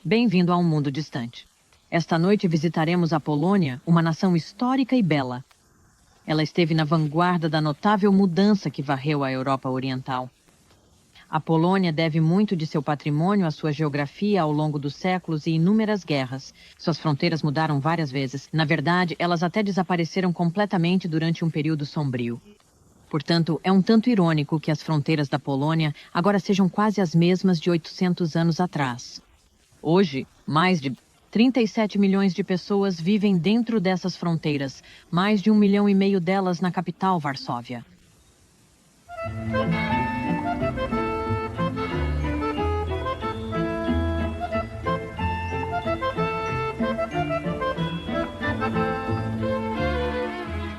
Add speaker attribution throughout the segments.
Speaker 1: Bem-vindo a um mundo distante. Esta noite visitaremos a Polônia, uma nação histórica e bela. Ela esteve na vanguarda da notável mudança que varreu a Europa Oriental. A Polônia deve muito de seu patrimônio à sua geografia ao longo dos séculos e inúmeras guerras. Suas fronteiras mudaram várias vezes. Na verdade, elas até desapareceram completamente durante um período sombrio. Portanto, é um tanto irônico que as fronteiras da Polônia agora sejam quase as mesmas de 800 anos atrás. Hoje, mais de 37 milhões de pessoas vivem dentro dessas fronteiras, mais de 1,5 milhão delas na capital, Varsóvia.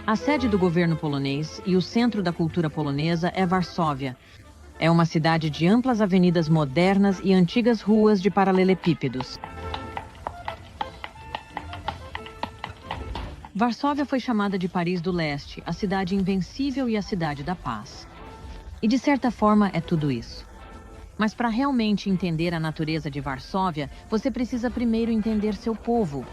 Speaker 1: A sede do governo polonês e o centro da cultura polonesa é Varsóvia. É uma cidade de amplas avenidas modernas e antigas ruas de paralelepípedos. Varsóvia foi chamada de Paris do Leste, a cidade invencível e a cidade da paz. E de certa forma é tudo isso. Mas para realmente entender a natureza de Varsóvia, você precisa primeiro entender seu povo.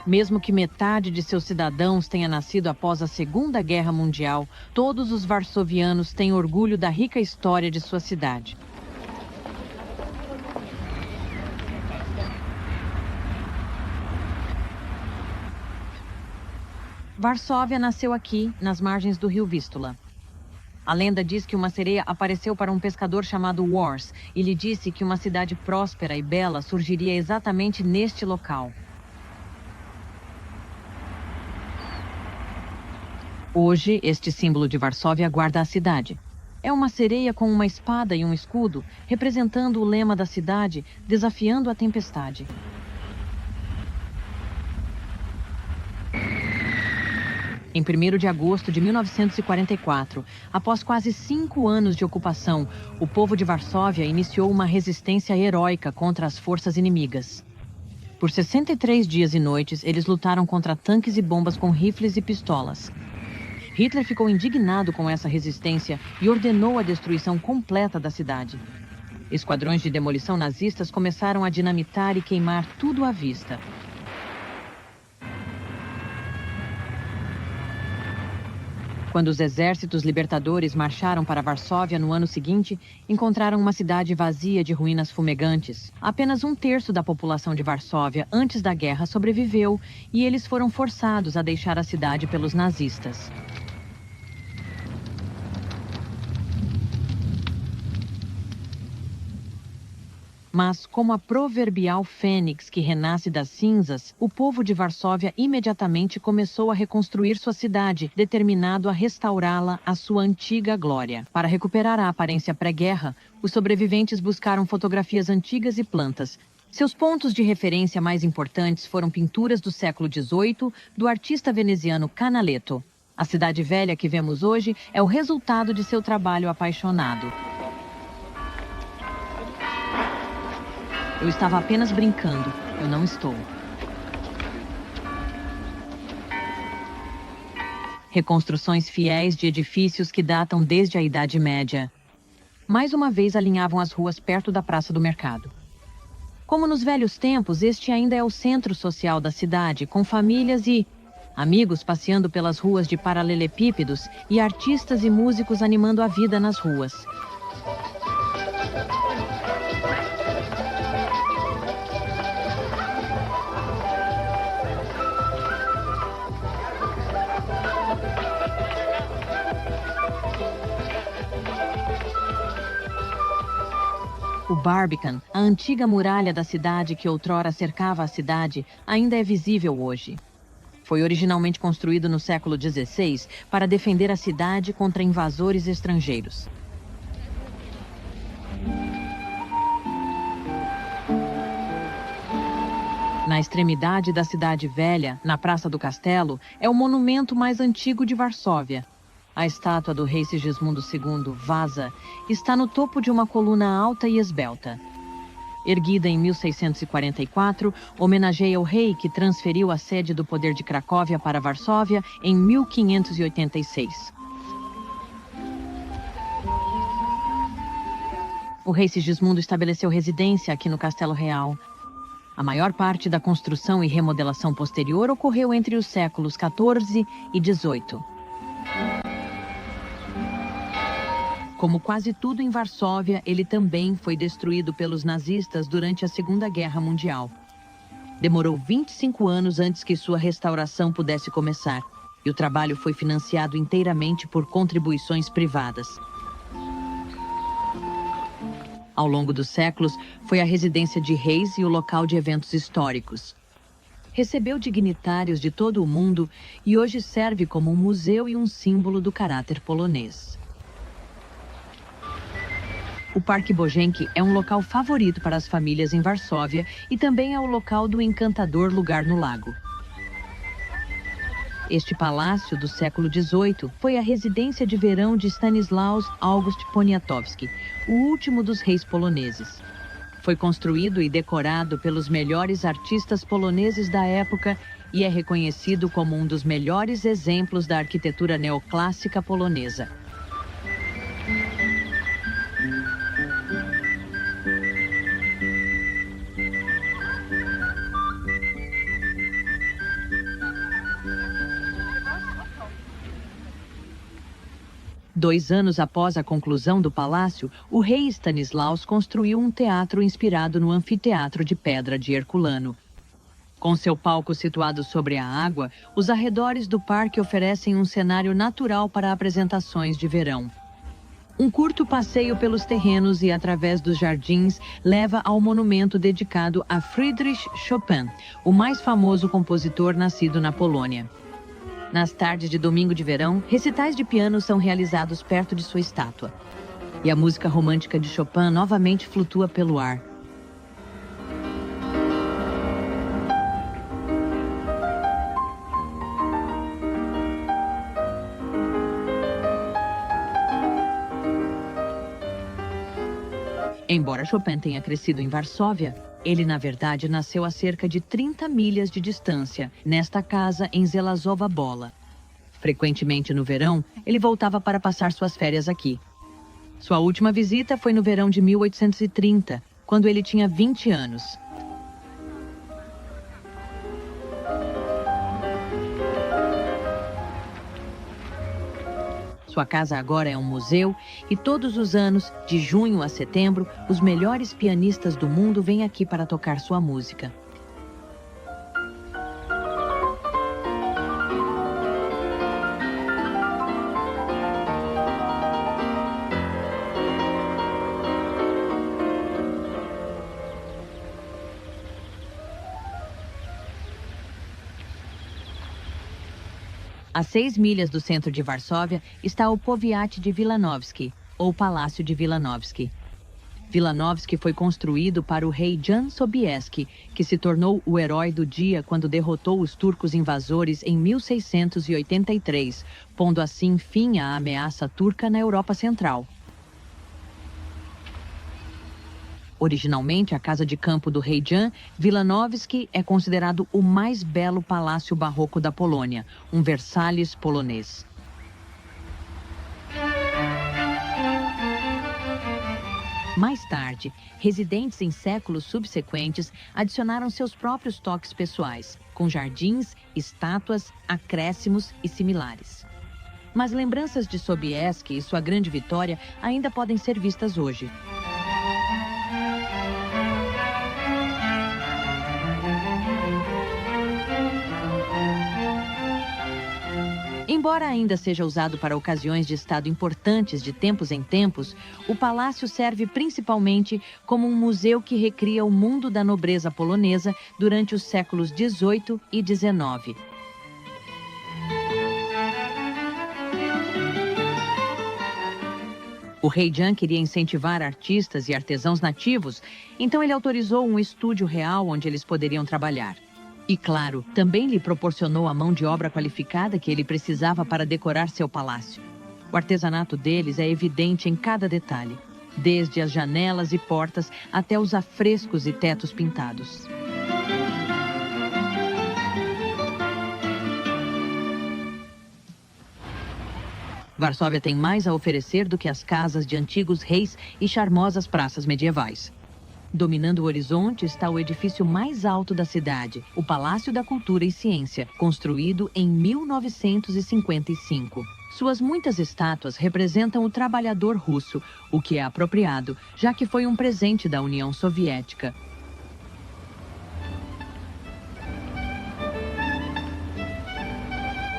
Speaker 1: Mesmo que metade de seus cidadãos tenha nascido após a Segunda Guerra Mundial, todos os varsovianos têm orgulho da rica história de sua cidade. Varsóvia nasceu aqui, nas margens do rio Vístula. A lenda diz que uma sereia apareceu para um pescador chamado Wars e lhe disse que uma cidade próspera e bela surgiria exatamente neste local. Hoje, este símbolo de Varsóvia guarda a cidade. É uma sereia com uma espada e um escudo, representando o lema da cidade, desafiando a tempestade. Em 1º de agosto de 1944, após quase 5 anos de ocupação, o povo de Varsóvia iniciou uma resistência heróica contra as forças inimigas. Por 63 dias e noites, eles lutaram contra tanques e bombas com rifles e pistolas. Hitler ficou indignado com essa resistência e ordenou a destruição completa da cidade. Esquadrões de demolição nazistas começaram a dinamitar e queimar tudo à vista. Quando os exércitos libertadores marcharam para Varsóvia no ano seguinte, encontraram uma cidade vazia de ruínas fumegantes. Apenas 1/3 da população de Varsóvia antes da guerra sobreviveu e eles foram forçados a deixar a cidade pelos nazistas. Mas, como a proverbial fênix que renasce das cinzas, o povo de Varsóvia imediatamente começou a reconstruir sua cidade, determinado a restaurá-la à sua antiga glória. Para recuperar a aparência pré-guerra, os sobreviventes buscaram fotografias antigas e plantas. Seus pontos de referência mais importantes foram pinturas do século XVIII do artista veneziano Canaletto. A cidade velha que vemos hoje é o resultado de seu trabalho apaixonado. Eu estava apenas brincando. Eu não estou. Reconstruções fiéis de edifícios que datam desde a Idade Média. Mais uma vez alinhavam as ruas perto da Praça do Mercado. Como nos velhos tempos, este ainda é o centro social da cidade, com famílias e amigos passeando pelas ruas de paralelepípedos e artistas e músicos animando a vida nas ruas. O Barbican, a antiga muralha da cidade que outrora cercava a cidade, ainda é visível hoje. Foi originalmente construído no século XVI para defender a cidade contra invasores estrangeiros. Na extremidade da cidade velha, na Praça do Castelo, é o monumento mais antigo de Varsóvia. A estátua do rei Sigismundo II, Vasa, está no topo de uma coluna alta e esbelta. Erguida em 1644, homenageia o rei que transferiu a sede do poder de Cracóvia para Varsóvia em 1586. O rei Sigismundo estabeleceu residência aqui no Castelo Real. A maior parte da construção e remodelação posterior ocorreu entre os séculos XIV e XVIII. Como quase tudo em Varsóvia, ele também foi destruído pelos nazistas durante a Segunda Guerra Mundial. Demorou 25 anos antes que sua restauração pudesse começar, e o trabalho foi financiado inteiramente por contribuições privadas. Ao longo dos séculos, foi a residência de reis e o local de eventos históricos. Recebeu dignitários de todo o mundo e hoje serve como um museu e um símbolo do caráter polonês. O Parque Bożenki é um local favorito para as famílias em Varsóvia e também é o local do encantador Lugar no Lago. Este palácio do século XVIII foi a residência de verão de Stanisław August Poniatowski, o último dos reis poloneses. Foi construído e decorado pelos melhores artistas poloneses da época e é reconhecido como um dos melhores exemplos da arquitetura neoclássica polonesa. Dois anos após a conclusão do palácio, o rei Stanisław construiu um teatro inspirado no anfiteatro de pedra de Herculano. Com seu palco situado sobre a água, os arredores do parque oferecem um cenário natural para apresentações de verão. Um curto passeio pelos terrenos e através dos jardins leva ao monumento dedicado a Friedrich Chopin, o mais famoso compositor nascido na Polônia. Nas tardes de domingo de verão, recitais de piano são realizados perto de sua estátua. E a música romântica de Chopin novamente flutua pelo ar. Embora Chopin tenha crescido em Varsóvia, ele, na verdade, nasceu a cerca de 30 milhas de distância, nesta casa em Żelazowa Wola. Frequentemente no verão, ele voltava para passar suas férias aqui. Sua última visita foi no verão de 1830, quando ele tinha 20 anos. Sua casa agora é um museu e todos os anos, de junho a setembro, os melhores pianistas do mundo vêm aqui para tocar sua música. A 6 milhas do centro de Varsóvia está o Powiat de Wilanowski, ou Palácio de Wilanowski. Wilanowski foi construído para o rei Jan Sobieski, que se tornou o herói do dia quando derrotou os turcos invasores em 1683, pondo assim fim à ameaça turca na Europa Central. Originalmente a casa de campo do rei Jan, Wilanowski é considerado o mais belo palácio barroco da Polônia, um Versalhes polonês. Mais tarde, residentes em séculos subsequentes adicionaram seus próprios toques pessoais, com jardins, estátuas, acréscimos e similares. Mas lembranças de Sobieski e sua grande vitória ainda podem ser vistas hoje. Embora ainda seja usado para ocasiões de estado importantes de tempos em tempos, o palácio serve principalmente como um museu que recria o mundo da nobreza polonesa durante os séculos XVIII e XIX. O rei Jan queria incentivar artistas e artesãos nativos, então ele autorizou um estúdio real onde eles poderiam trabalhar. E, claro, também lhe proporcionou a mão de obra qualificada que ele precisava para decorar seu palácio. O artesanato deles é evidente em cada detalhe, desde as janelas e portas até os afrescos e tetos pintados. Varsóvia tem mais a oferecer do que as casas de antigos reis e charmosas praças medievais. Dominando o horizonte está o edifício mais alto da cidade, o Palácio da Cultura e Ciência, construído em 1955. Suas muitas estátuas representam o trabalhador russo, o que é apropriado, já que foi um presente da União Soviética.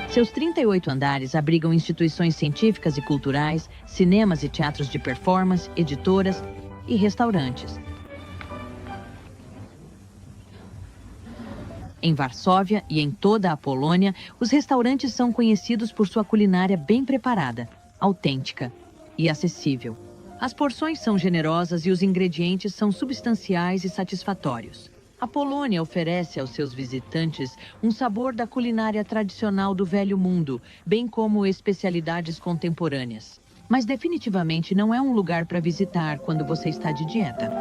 Speaker 1: Seus 38 andares abrigam instituições científicas e culturais, cinemas e teatros de performance, editoras e restaurantes. Em Varsóvia e em toda a Polônia, os restaurantes são conhecidos por sua culinária bem preparada, autêntica e acessível. As porções são generosas e os ingredientes são substanciais e satisfatórios. A Polônia oferece aos seus visitantes um sabor da culinária tradicional do Velho Mundo, bem como especialidades contemporâneas. Mas definitivamente não é um lugar para visitar quando você está de dieta.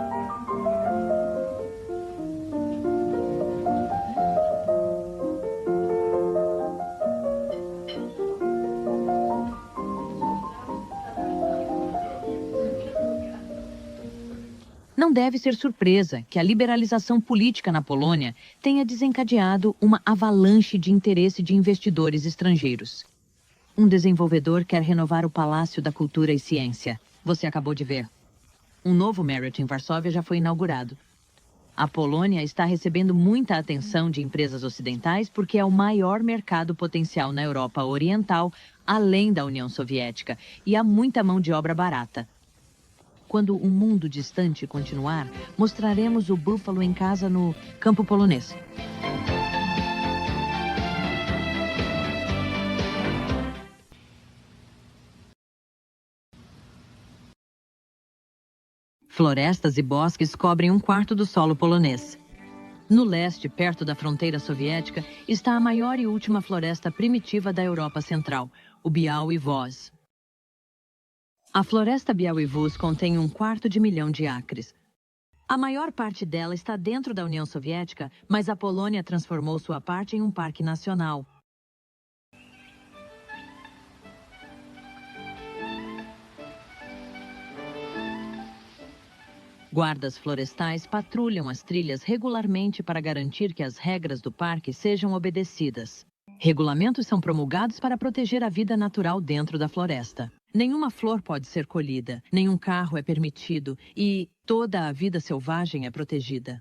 Speaker 1: Não deve ser surpresa que a liberalização política na Polônia tenha desencadeado uma avalanche de interesse de investidores estrangeiros. Um desenvolvedor quer renovar o Palácio da Cultura e Ciência. Você acabou de ver. Um novo Marriott em Varsóvia já foi inaugurado. A Polônia está recebendo muita atenção de empresas ocidentais porque é o maior mercado potencial na Europa Oriental, além da União Soviética, e há muita mão de obra barata. Quando um mundo distante continuar, mostraremos o búfalo em casa no campo polonês. Florestas e bosques cobrem um quarto do solo polonês. No leste, perto da fronteira soviética, está a maior e última floresta primitiva da Europa Central, o Biały Wąż. A floresta Biały Wąż contém 1/4 milhão de acres. A maior parte dela está dentro da União Soviética, mas a Polônia transformou sua parte em um parque nacional. Guardas florestais patrulham as trilhas regularmente para garantir que as regras do parque sejam obedecidas. Regulamentos são promulgados para proteger a vida natural dentro da floresta. Nenhuma flor pode ser colhida, nenhum carro é permitido e toda a vida selvagem é protegida.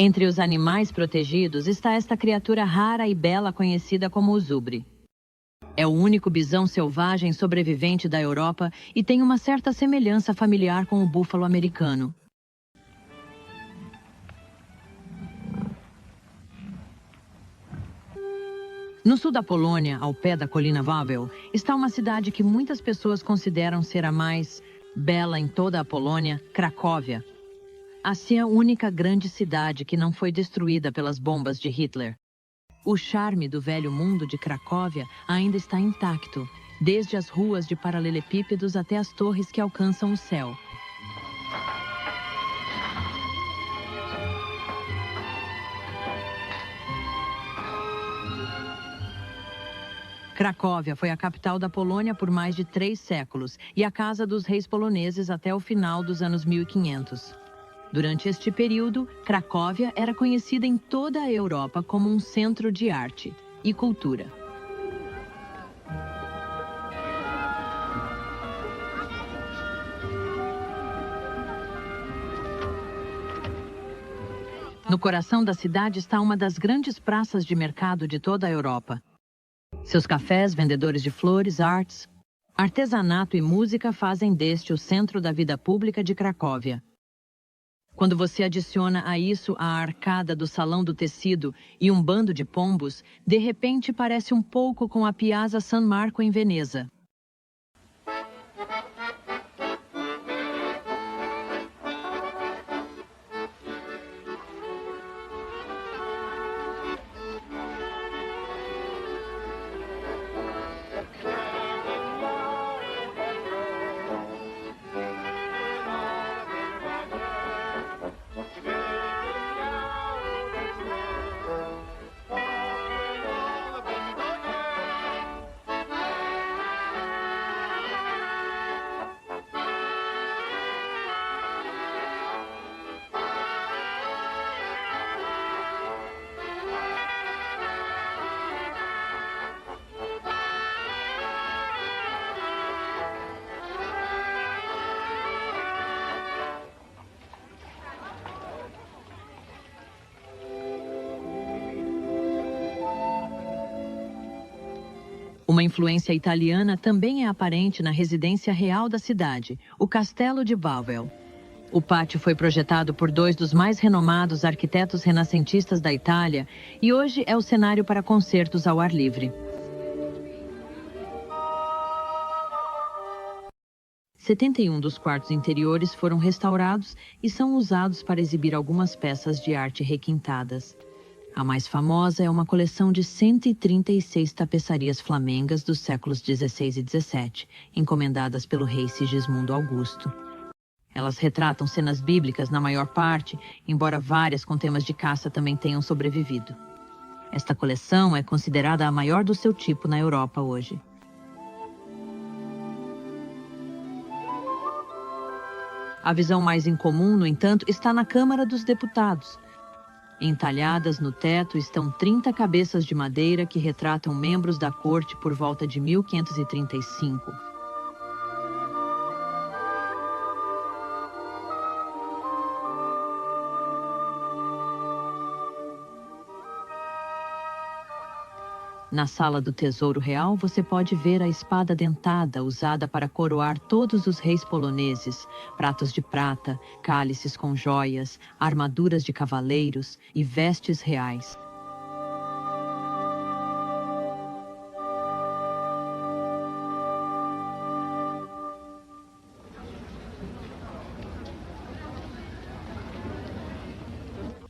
Speaker 1: Entre os animais protegidos está esta criatura rara e bela conhecida como o zubre. É o único bisão selvagem sobrevivente da Europa e tem uma certa semelhança familiar com o búfalo americano. No sul da Polônia, ao pé da colina Wawel, está uma cidade que muitas pessoas consideram ser a mais bela em toda a Polônia, Cracóvia. Assim, a única grande cidade que não foi destruída pelas bombas de Hitler. O charme do velho mundo de Cracóvia ainda está intacto, desde as ruas de paralelepípedos até as torres que alcançam o céu. Cracóvia foi a capital da Polônia por mais de 3 séculos e a casa dos reis poloneses até o final dos anos 1500. Durante este período, Cracóvia era conhecida em toda a Europa como um centro de arte e cultura. No coração da cidade está uma das grandes praças de mercado de toda a Europa. Seus cafés, vendedores de flores, artes, artesanato e música fazem deste o centro da vida pública de Cracóvia. Quando você adiciona a isso a arcada do Salão do Tecido e um bando de pombos, de repente parece um pouco com a Piazza San Marco em Veneza. Uma influência italiana também é aparente na residência real da cidade, o Castelo de Wawel. O pátio foi projetado por dois dos mais renomados arquitetos renascentistas da Itália e hoje é o cenário para concertos ao ar livre. 71 dos quartos interiores foram restaurados e são usados para exibir algumas peças de arte requintadas. A mais famosa é uma coleção de 136 tapeçarias flamengas dos séculos XVI e XVII, encomendadas pelo rei Sigismundo Augusto. Elas retratam cenas bíblicas na maior parte, embora várias com temas de caça também tenham sobrevivido. Esta coleção é considerada a maior do seu tipo na Europa hoje. A visão mais incomum, no entanto, está na Câmara dos Deputados. Entalhadas no teto estão 30 cabeças de madeira que retratam membros da corte por volta de 1535. Na Sala do Tesouro Real, você pode ver a espada dentada usada para coroar todos os reis poloneses, pratos de prata, cálices com joias, armaduras de cavaleiros e vestes reais.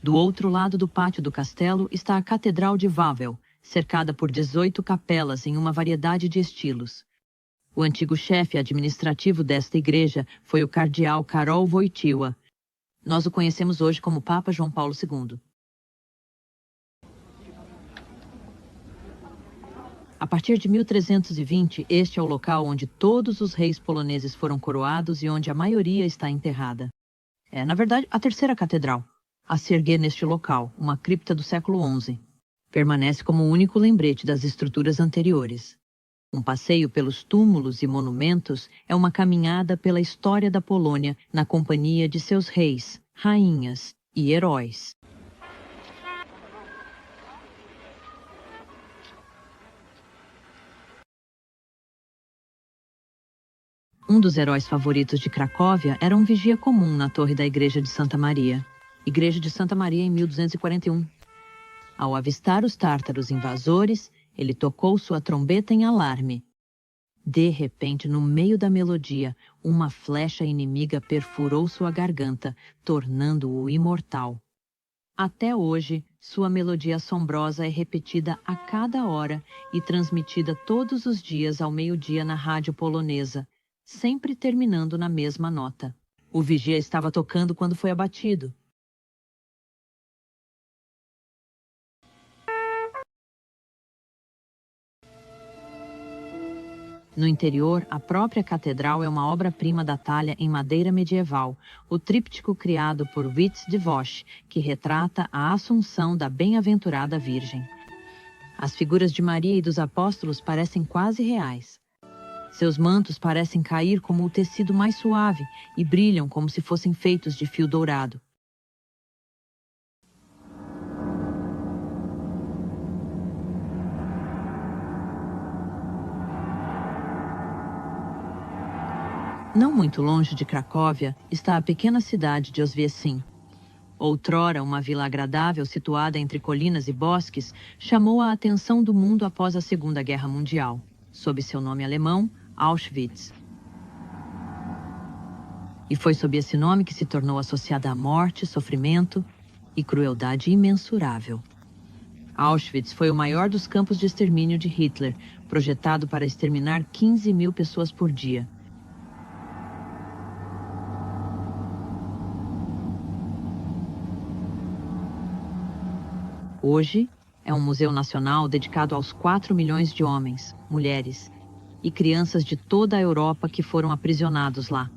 Speaker 1: Do outro lado do pátio do castelo está a Catedral de Wawel, cercada por 18 capelas em uma variedade de estilos. O antigo chefe administrativo desta igreja foi o cardeal Karol Wojtyła. Nós o conhecemos hoje como Papa João Paulo II. A partir de 1320, este é o local onde todos os reis poloneses foram coroados e onde a maioria está enterrada. É, na verdade, a terceira catedral a se erguer neste local, uma cripta do século XI. Permanece como o único lembrete das estruturas anteriores. Um passeio pelos túmulos e monumentos é uma caminhada pela história da Polônia na companhia de seus reis, rainhas e heróis. Um dos heróis favoritos de Cracóvia era um vigia comum na torre da Igreja de Santa Maria. Igreja de Santa Maria em 1241. Ao avistar os tártaros invasores, ele tocou sua trombeta em alarme. De repente, no meio da melodia, uma flecha inimiga perfurou sua garganta, tornando-o imortal. Até hoje, sua melodia assombrosa é repetida a cada hora e transmitida todos os dias ao meio-dia na rádio polonesa, sempre terminando na mesma nota. O vigia estava tocando quando foi abatido. No interior, a própria catedral é uma obra-prima da talha em madeira medieval, o tríptico criado por Witz de Vosch, que retrata a Assunção da Bem-aventurada Virgem. As figuras de Maria e dos apóstolos parecem quase reais. Seus mantos parecem cair como o tecido mais suave e brilham como se fossem feitos de fio dourado. Não muito longe de Cracóvia está a pequena cidade de Oswiecim. Outrora, uma vila agradável situada entre colinas e bosques, chamou a atenção do mundo após a Segunda Guerra Mundial, sob seu nome alemão, Auschwitz. E foi sob esse nome que se tornou associada à morte, sofrimento e crueldade imensurável. Auschwitz foi o maior dos campos de extermínio de Hitler, projetado para exterminar 15.000 pessoas por dia. Hoje, é um museu nacional dedicado aos 4 milhões de homens, mulheres e crianças de toda a Europa que foram aprisionados lá.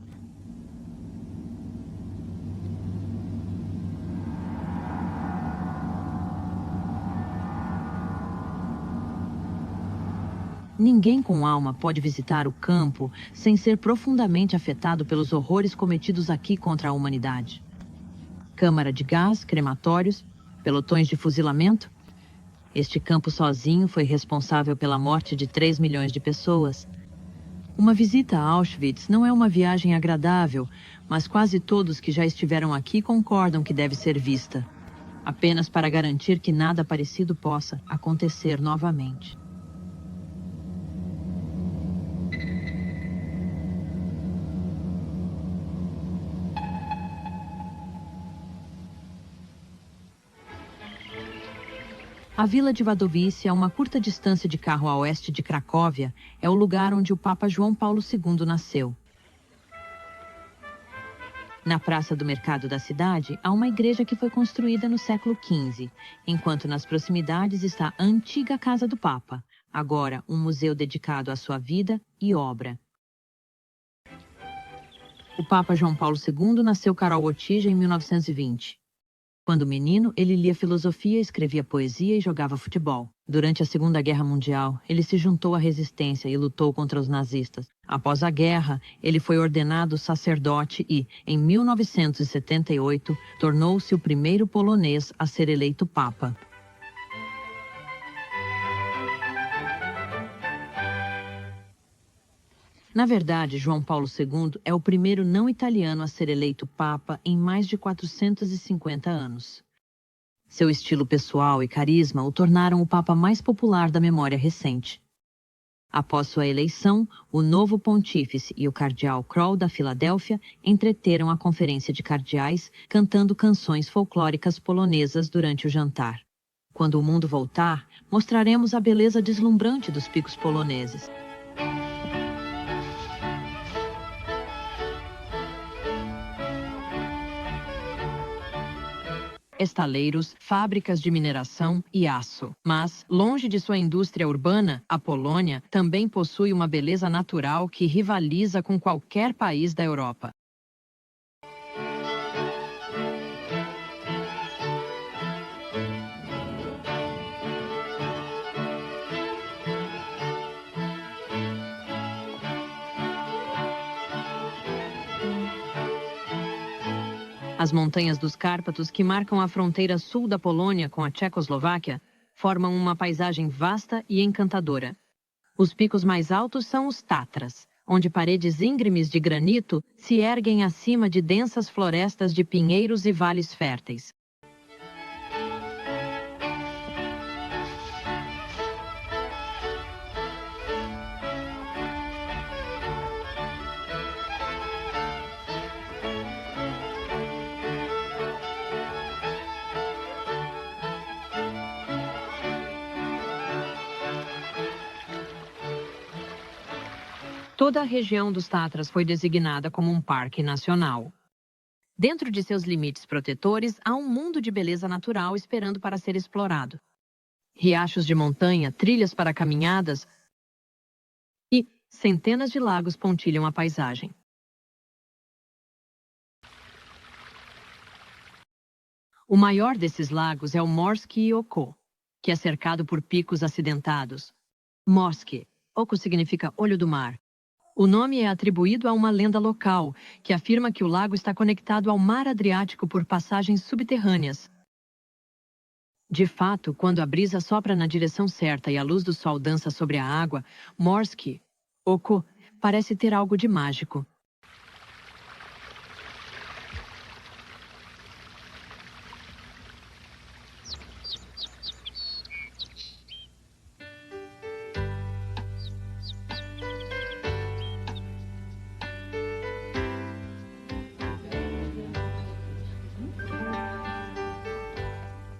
Speaker 1: Ninguém com alma pode visitar o campo sem ser profundamente afetado pelos horrores cometidos aqui contra a humanidade. Câmara de gás, crematórios, pelotões de fuzilamento. Este campo sozinho foi responsável pela morte de 3 milhões de pessoas. Uma visita a Auschwitz não é uma viagem agradável, mas quase todos que já estiveram aqui concordam que deve ser vista, apenas para garantir que nada parecido possa acontecer novamente. A vila de Wadowice, a uma curta distância de carro a oeste de Cracóvia, é o lugar onde o Papa João Paulo II nasceu. Na praça do mercado da cidade, há uma igreja que foi construída no século XV, enquanto nas proximidades está a antiga Casa do Papa, agora um museu dedicado à sua vida e obra. O Papa João Paulo II nasceu Carol Otija em 1920. Quando menino, ele lia filosofia, escrevia poesia e jogava futebol. Durante a Segunda Guerra Mundial, ele se juntou à resistência e lutou contra os nazistas. Após a guerra, ele foi ordenado sacerdote e, em 1978, tornou-se o primeiro polonês a ser eleito papa. Na verdade, João Paulo II é o primeiro não italiano a ser eleito papa em mais de 450 anos. Seu estilo pessoal e carisma o tornaram o papa mais popular da memória recente. Após sua eleição, o novo pontífice e o cardeal Kroll da Filadélfia entreteram a conferência de cardeais cantando canções folclóricas polonesas durante o jantar. Quando o mundo voltar, mostraremos a beleza deslumbrante dos picos poloneses. Estaleiros, fábricas de mineração e aço. Mas, longe de sua indústria urbana, a Polônia também possui uma beleza natural que rivaliza com qualquer país da Europa. As montanhas dos Cárpatos, que marcam a fronteira sul da Polônia com a Tchecoslováquia, formam uma paisagem vasta e encantadora. Os picos mais altos são os Tatras, onde paredes íngremes de granito se erguem acima de densas florestas de pinheiros e vales férteis. Toda a região dos Tatras foi designada como um parque nacional. Dentro de seus limites protetores, há um mundo de beleza natural esperando para ser explorado. Riachos de montanha, trilhas para caminhadas e centenas de lagos pontilham a paisagem. O maior desses lagos é o Morskie Oko, que é cercado por picos acidentados. Morskie, Oko significa olho do mar. O nome é atribuído a uma lenda local, que afirma que o lago está conectado ao mar Adriático por passagens subterrâneas. De fato, quando a brisa sopra na direção certa e a luz do sol dança sobre a água, Morskie Oko parece ter algo de mágico.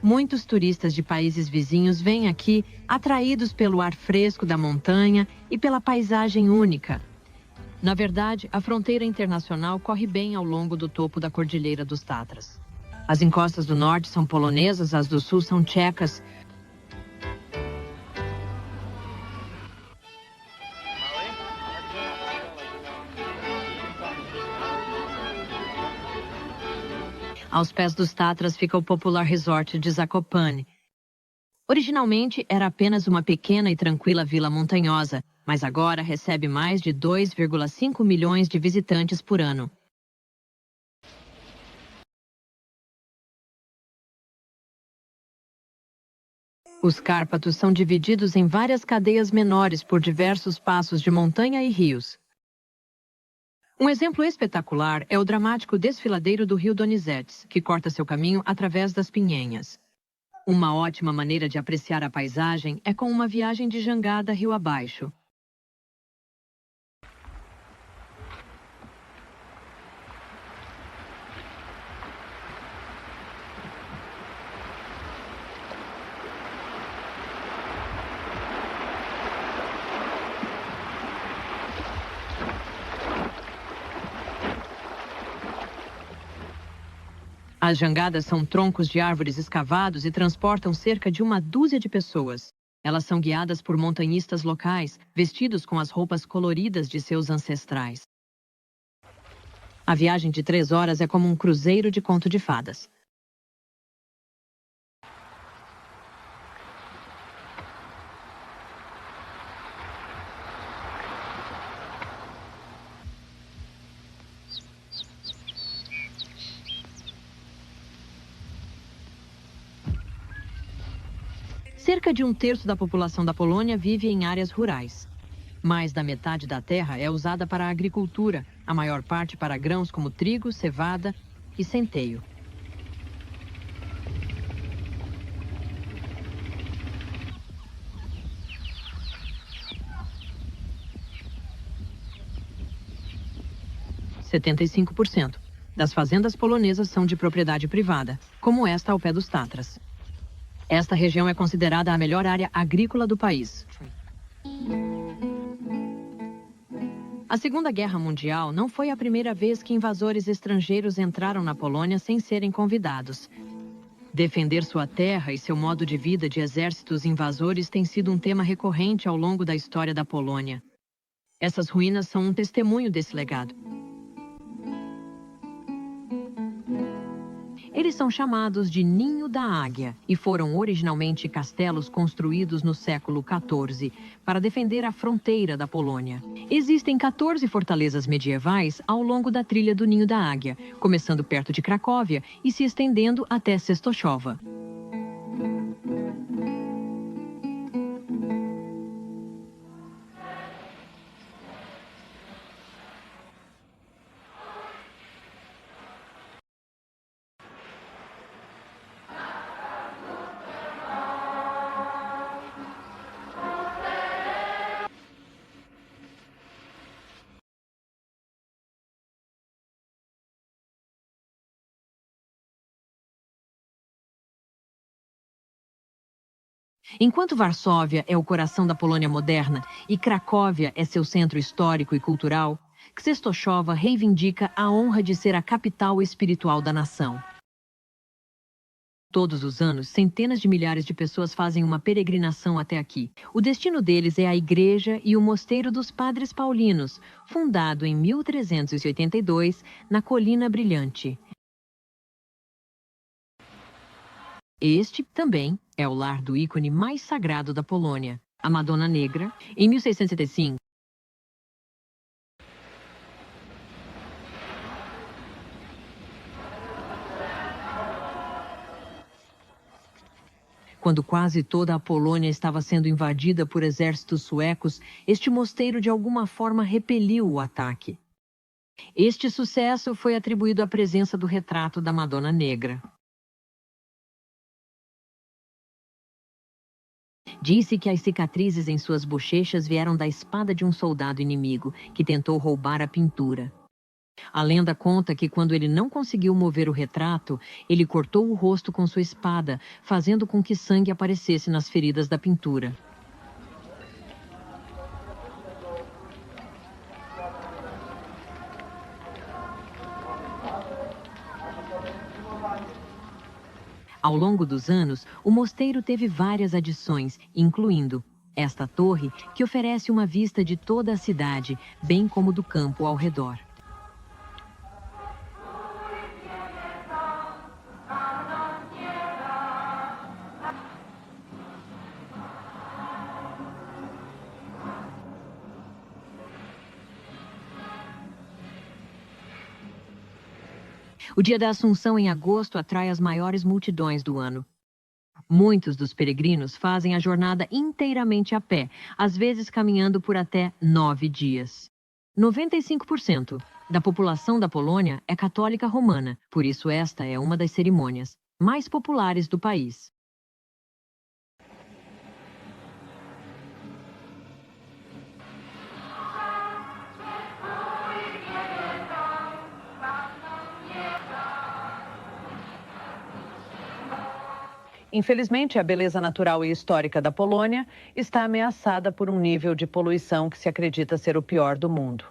Speaker 1: Muitos turistas de países vizinhos vêm aqui atraídos pelo ar fresco da montanha e pela paisagem única. Na verdade, a fronteira internacional corre bem ao longo do topo da Cordilheira dos Tatras. As encostas do norte são polonesas, as do sul são tchecas. Aos pés dos Tatras fica o popular resort de Zakopane. Originalmente era apenas uma pequena e tranquila vila montanhosa, mas agora recebe mais de 2,5 milhões de visitantes por ano. Os Cárpatos são divididos em várias cadeias menores por diversos passos de montanha e rios. Um exemplo espetacular é o dramático desfiladeiro do rio Donizetes, que corta seu caminho através das pinhenhas. Uma ótima maneira de apreciar a paisagem é com uma viagem de jangada rio abaixo. As jangadas são troncos de árvores escavados e transportam cerca de uma dúzia de pessoas. Elas são guiadas por montanhistas locais, vestidos com as roupas coloridas de seus ancestrais. A viagem de 3 horas é como um cruzeiro de conto de fadas. Cerca de 1/3 da população da Polônia vive em áreas rurais. Mais da metade da terra é usada para a agricultura, a maior parte para grãos como trigo, cevada e centeio. – 75% das fazendas polonesas são de propriedade privada, como esta ao pé dos Tatras. Esta região é considerada a melhor área agrícola do país. A Segunda Guerra Mundial não foi a primeira vez que invasores estrangeiros entraram na Polônia sem serem convidados. Defender sua terra e seu modo de vida de exércitos invasores tem sido um tema recorrente ao longo da história da Polônia. Essas ruínas são um testemunho desse legado. Eles são chamados de Ninho da Águia e foram originalmente castelos construídos no século XIV para defender a fronteira da Polônia. Existem 14 fortalezas medievais ao longo da trilha do Ninho da Águia, começando perto de Cracóvia e se estendendo até Częstochowa. Enquanto Varsóvia é o coração da Polônia moderna e Cracóvia é seu centro histórico e cultural, Częstochowa reivindica a honra de ser a capital espiritual da nação. Todos os anos, centenas de milhares de pessoas fazem uma peregrinação até aqui. O destino deles é a igreja e o Mosteiro dos Padres Paulinos, fundado em 1382 na Colina Brilhante. Este, também, é o lar do ícone mais sagrado da Polônia, a Madonna Negra, em 1675. Quando quase toda a Polônia estava sendo invadida por exércitos suecos, este mosteiro de alguma forma repeliu o ataque. Este sucesso foi atribuído à presença do retrato da Madonna Negra. Disse que as cicatrizes em suas bochechas vieram da espada de um soldado inimigo, que tentou roubar a pintura. A lenda conta que quando ele não conseguiu mover o retrato, ele cortou o rosto com sua espada, fazendo com que sangue aparecesse nas feridas da pintura. Ao longo dos anos, o mosteiro teve várias adições, incluindo esta torre, que oferece uma vista de toda a cidade, bem como do campo ao redor. O Dia da Assunção em agosto atrai as maiores multidões do ano. Muitos dos peregrinos fazem a jornada inteiramente a pé, às vezes caminhando por até 9 dias. 95% da população da Polônia é católica romana, por isso esta é uma das cerimônias mais populares do país. Infelizmente, a beleza natural e histórica da Polônia está ameaçada por um nível de poluição que se acredita ser o pior do mundo.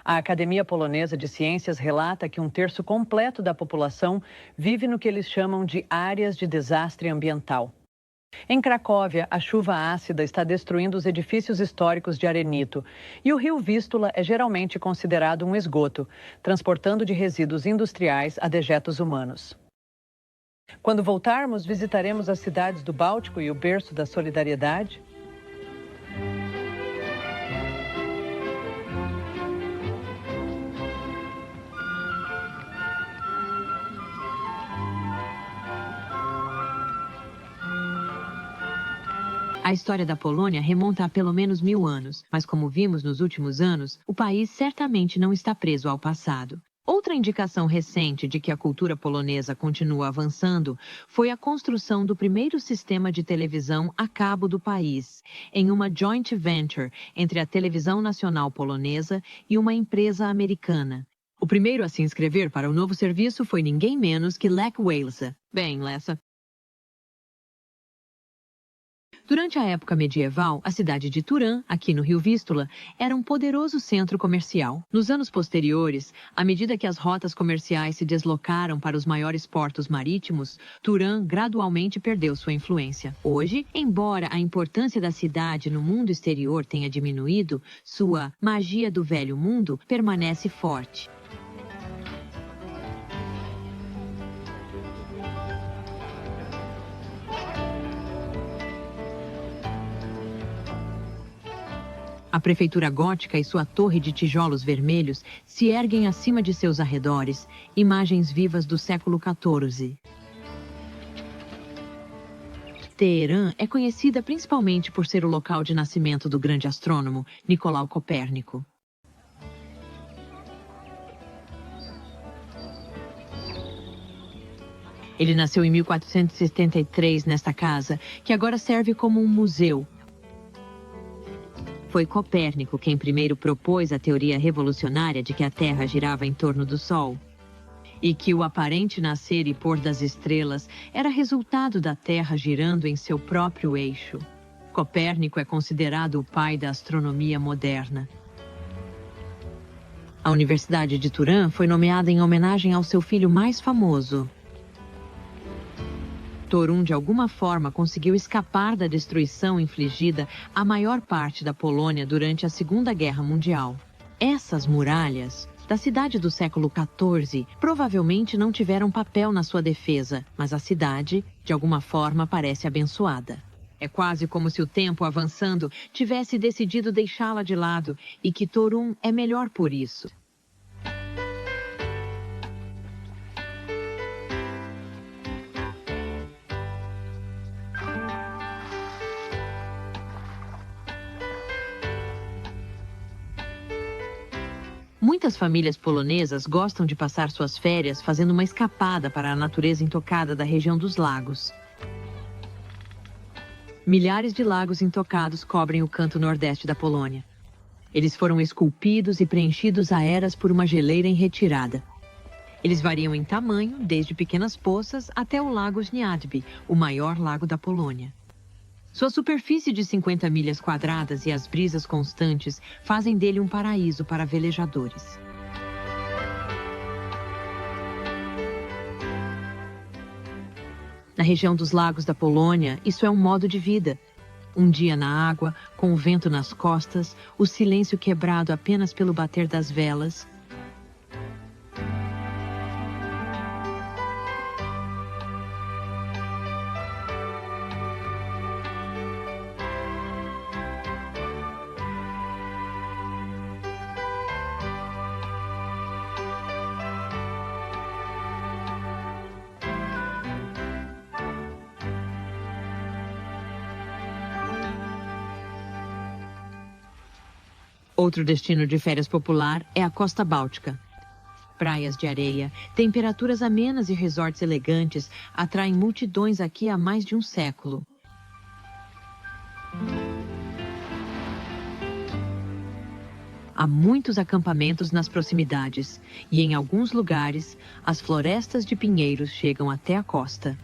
Speaker 1: A Academia Polonesa de Ciências relata que 1/3 completo da população vive no que eles chamam de áreas de desastre ambiental. Em Cracóvia, a chuva ácida está destruindo os edifícios históricos de arenito e o rio Vístula é geralmente considerado um esgoto, transportando de resíduos industriais a dejetos humanos. Quando voltarmos, visitaremos as cidades do Báltico e o berço da solidariedade. A história da Polônia remonta a pelo menos 1000 anos, mas como vimos nos últimos anos, o país certamente não está preso ao passado. Outra indicação recente de que a cultura polonesa continua avançando foi a construção do primeiro sistema de televisão a cabo do país, em uma joint venture entre a Televisão Nacional Polonesa e uma empresa americana. O primeiro a se inscrever para o novo serviço foi ninguém menos que Lech Walesa. Bem, Lessa. Durante a época medieval, a cidade de Turã, aqui no rio Vístula, era um poderoso centro comercial. Nos anos posteriores, à medida que as rotas comerciais se deslocaram para os maiores portos marítimos, Turã gradualmente perdeu sua influência. Hoje, embora a importância da cidade no mundo exterior tenha diminuído, sua magia do velho mundo permanece forte. A prefeitura gótica e sua torre de tijolos vermelhos se erguem acima de seus arredores, imagens vivas do século XIV. Teherã é conhecida principalmente por ser o local de nascimento do grande astrônomo Nicolau Copérnico. Ele nasceu em 1473 nesta casa, que agora serve como um museu. Foi Copérnico quem primeiro propôs a teoria revolucionária de que a Terra girava em torno do Sol e que o aparente nascer e pôr das estrelas era resultado da Terra girando em seu próprio eixo. Copérnico é considerado o pai da astronomia moderna. A Universidade de Turã foi nomeada em homenagem ao seu filho mais famoso. Torun, de alguma forma, conseguiu escapar da destruição infligida à maior parte da Polônia durante a Segunda Guerra Mundial. Essas muralhas da cidade do século XIV provavelmente não tiveram papel na sua defesa, mas a cidade, de alguma forma, parece abençoada. É quase como se o tempo, avançando, tivesse decidido deixá-la de lado e que Torun é melhor por isso. Muitas famílias polonesas gostam de passar suas férias fazendo uma escapada para a natureza intocada da região dos lagos. Milhares de lagos intocados cobrem o canto nordeste da Polônia. Eles foram esculpidos e preenchidos a eras por uma geleira em retirada. Eles variam em tamanho, desde pequenas poças até o Lago Śniadby, o maior lago da Polônia. Sua superfície de 50 milhas quadradas e as brisas constantes fazem dele um paraíso para velejadores. Na região dos lagos da Polônia, isso é um modo de vida. Um dia na água, com o vento nas costas, o silêncio quebrado apenas pelo bater das velas. Outro destino de férias popular é a Costa Báltica. Praias de areia, temperaturas amenas e resorts elegantes atraem multidões aqui há mais de um século. Há muitos acampamentos nas proximidades e, em alguns lugares, as florestas de pinheiros chegam até a costa.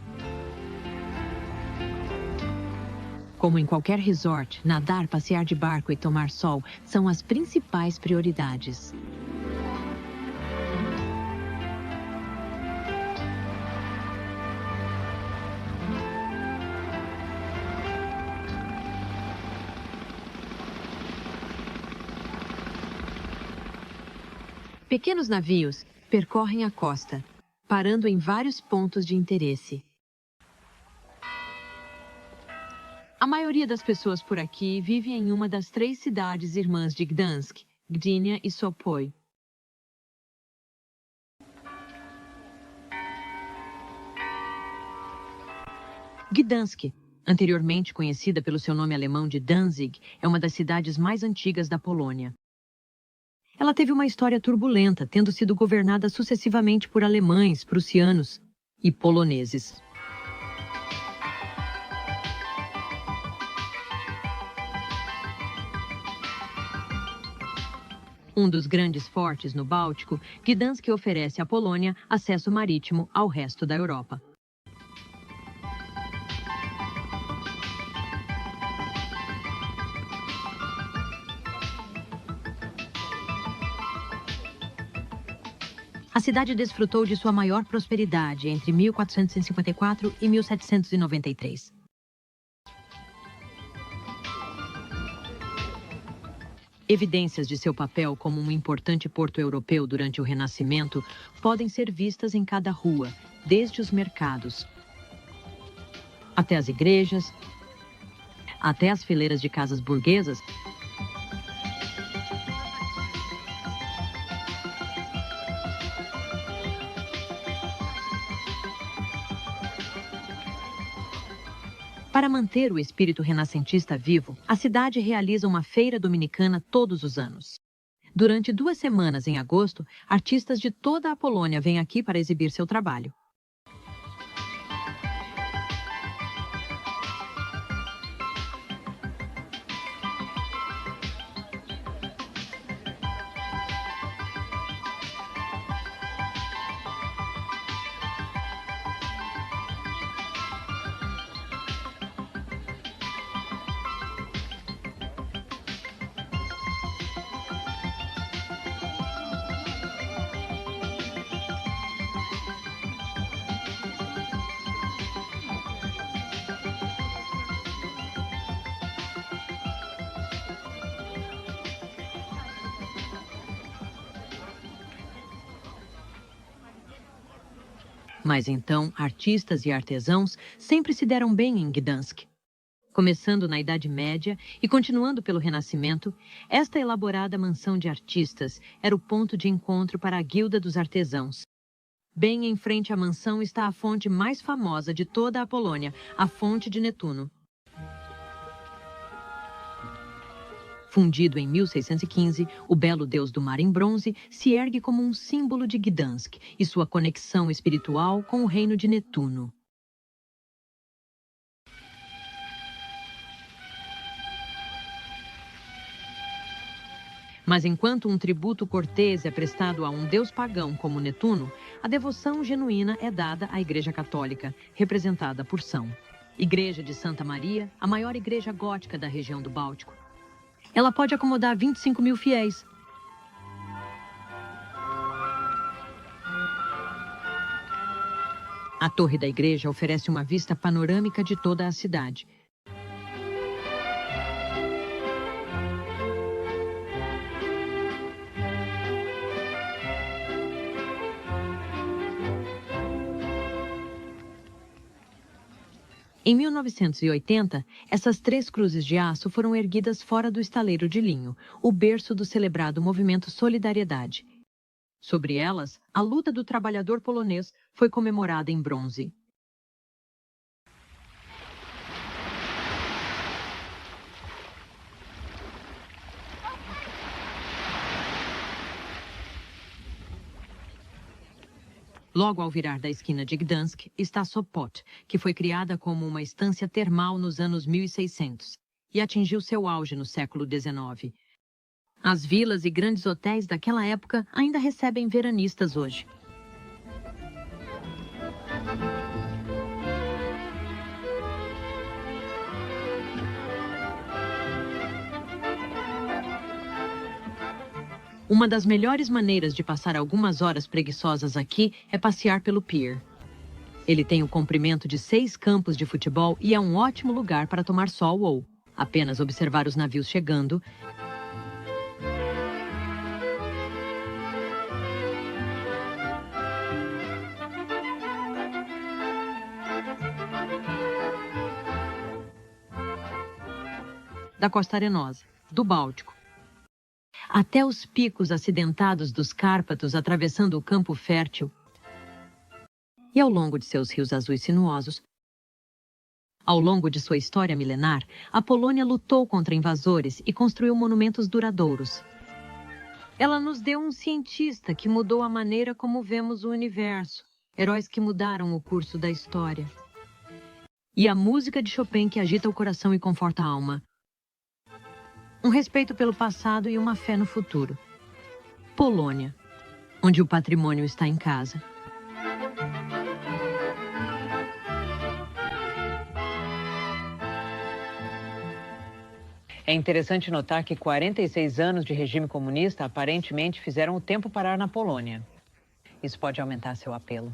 Speaker 1: Como em qualquer resort, nadar, passear de barco e tomar sol são as principais prioridades. Pequenos navios percorrem a costa, parando em vários pontos de interesse. A maioria das pessoas por aqui vive em uma das 3 cidades irmãs de Gdansk, Gdynia e Sopot. Gdansk, anteriormente conhecida pelo seu nome alemão de Danzig, é uma das cidades mais antigas da Polônia. Ela teve uma história turbulenta, tendo sido governada sucessivamente por alemães, prussianos e poloneses. Um dos grandes fortes no Báltico, Gdansk oferece à Polônia acesso marítimo ao resto da Europa. A cidade desfrutou de sua maior prosperidade entre 1454 e 1793. Evidências de seu papel como um importante porto europeu durante o Renascimento podem ser vistas em cada rua, desde os mercados até as igrejas, até as fileiras de casas burguesas. Para manter o espírito renascentista vivo, a cidade realiza uma feira dominicana todos os anos. Durante 2 semanas em agosto, artistas de toda a Polônia vêm aqui para exibir seu trabalho. Mas então, artistas e artesãos sempre se deram bem em Gdansk. Começando na Idade Média e continuando pelo Renascimento, esta elaborada mansão de artistas era o ponto de encontro para a Guilda dos Artesãos. Bem em frente à mansão está a fonte mais famosa de toda a Polônia, a Fonte de Netuno. Fundido em 1615, o belo deus do mar em bronze se ergue como um símbolo de Gdansk e sua conexão espiritual com o reino de Netuno. Mas enquanto um tributo cortês é prestado a um deus pagão como Netuno, a devoção genuína é dada à Igreja Católica, representada por São. Igreja de Santa Maria, a maior igreja gótica da região do Báltico. Ela pode acomodar 25 mil fiéis. A torre da igreja oferece uma vista panorâmica de toda a cidade. Em 1980, essas 3 cruzes de aço foram erguidas fora do estaleiro de linho, o berço do celebrado movimento Solidariedade. Sobre elas, a luta do trabalhador polonês foi comemorada em bronze. Logo ao virar da esquina de Gdansk está Sopot, que foi criada como uma estância termal nos anos 1600 e atingiu seu auge no século XIX. As vilas e grandes hotéis daquela época ainda recebem veranistas hoje. Uma das melhores maneiras de passar algumas horas preguiçosas aqui é passear pelo pier. Ele tem o comprimento de 6 campos de futebol e é um ótimo lugar para tomar sol ou apenas observar os navios chegando. Da Costa Arenosa, do Báltico, até os picos acidentados dos Cárpatos atravessando o campo fértil e ao longo de seus rios azuis sinuosos. Ao longo de sua história milenar, a Polônia lutou contra invasores e construiu monumentos duradouros. Ela nos deu um cientista que mudou a maneira como vemos o universo, heróis que mudaram o curso da história. E a música de Chopin que agita o coração e conforta a alma. Um respeito pelo passado e uma fé no futuro. Polônia, onde o patrimônio está em casa. É interessante notar que 46 anos de regime comunista aparentemente fizeram o tempo parar na Polônia. Isso pode aumentar seu apelo.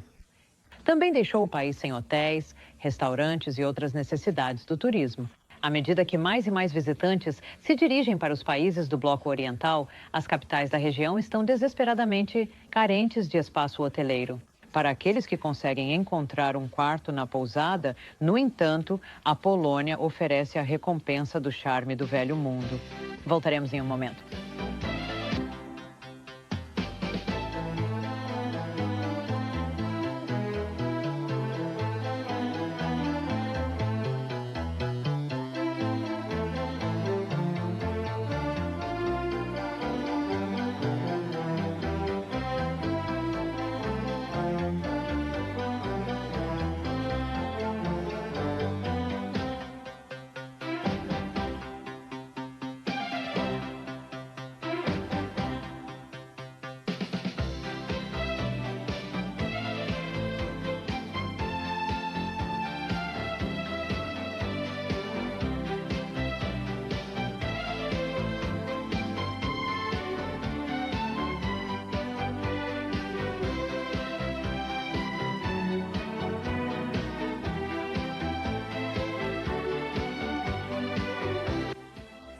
Speaker 1: Também deixou o país sem hotéis, restaurantes e outras necessidades do turismo. À medida que mais e mais visitantes se dirigem para os países do Bloco Oriental, as capitais da região estão desesperadamente carentes de espaço hoteleiro. Para aqueles que conseguem encontrar um quarto na pousada, no entanto, a Polônia oferece a recompensa do charme do velho mundo. Voltaremos em um momento.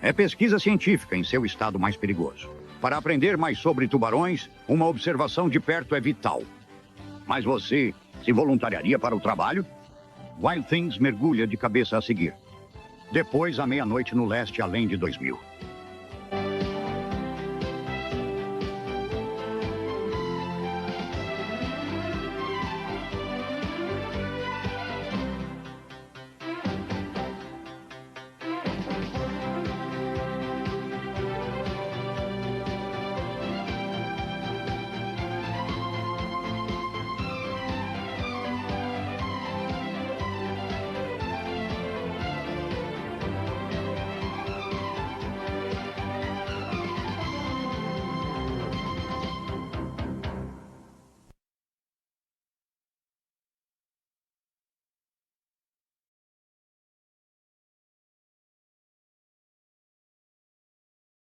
Speaker 2: É pesquisa científica em seu estado mais perigoso. Para aprender mais sobre tubarões, uma observação de perto é vital. Mas você se voluntariaria para o trabalho? Wild Things mergulha de cabeça a seguir. Depois, à meia-noite no leste, além de 2000.